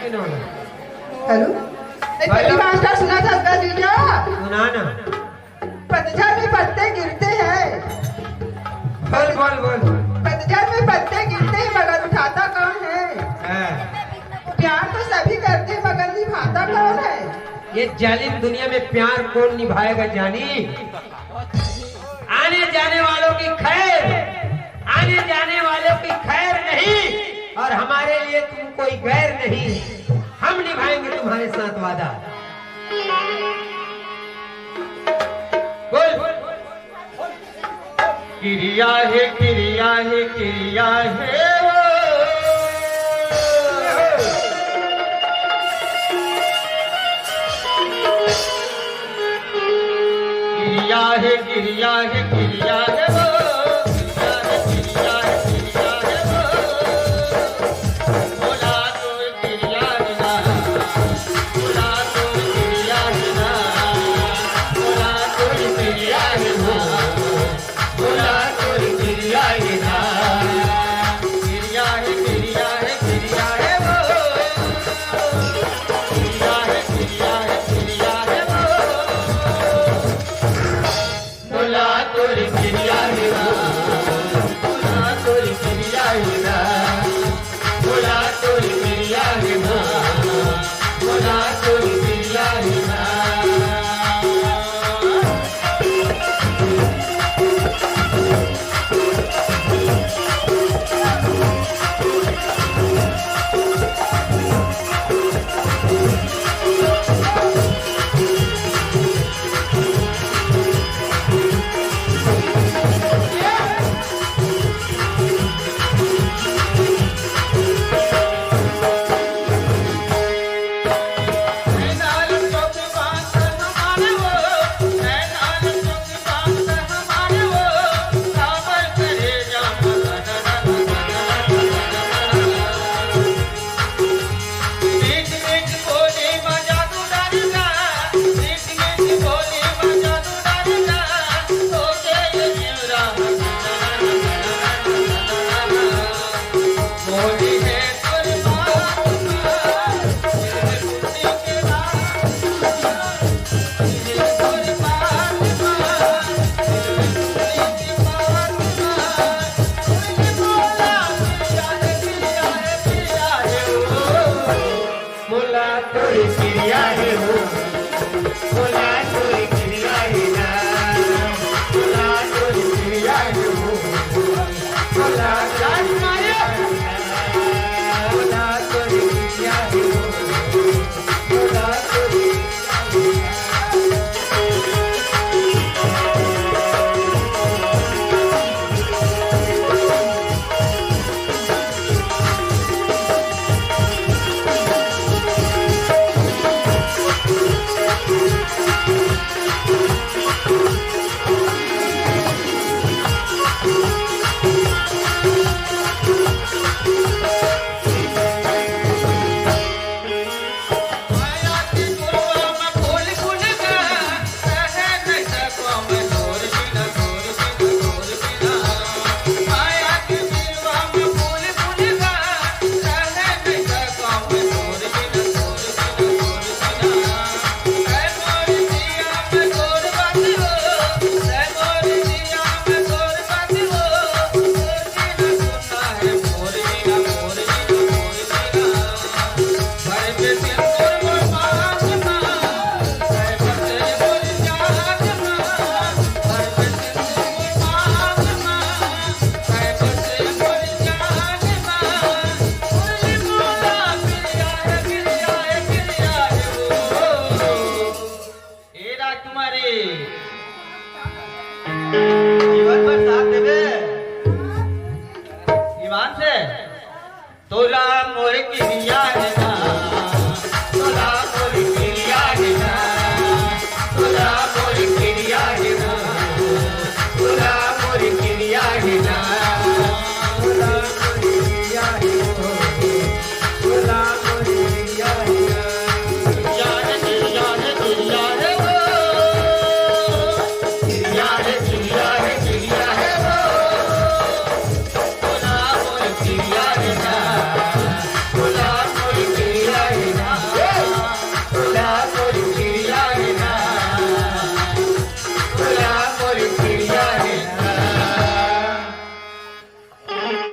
Hello master सुना था जीजा? सुना ना। पतझड़ में पत्ते गिरते हैं। बोल बोल बोल। पतझड़ में पत्ते गिरते हैं मगर उठाता कौन है? प्यार तो सभी करते हैं मगर निभाता कौन है? ये जालिम दुनिया में प्यार कौन निभाएगा जानी? आने जाने वालों की खैर, आने जाने वालों की खैर नहीं, और हमारे लिए तुम कोई गैर नहीं। हम निभाएंगे तुम्हारे साथ वादा। बोल। क्रिया है क्रिया है क्रिया है, क्रिया है क्रिया है क्रिया है वो, क्रिया है क्रिया है वो, बोला तो क्रिया है ना, बोला तो क्रिया है ना, बोला तो क्रिया है ना, बोला तो क्रिया है ना, क्रिया है क्रिया है क्रिया है वो, क्रिया है क्रिया है क्रिया है वो, बोला तो क्रिया है ना, बोला तो क्रिया है ना, बोला तो क्रिया है ना, बोला तो क्रिया है ना।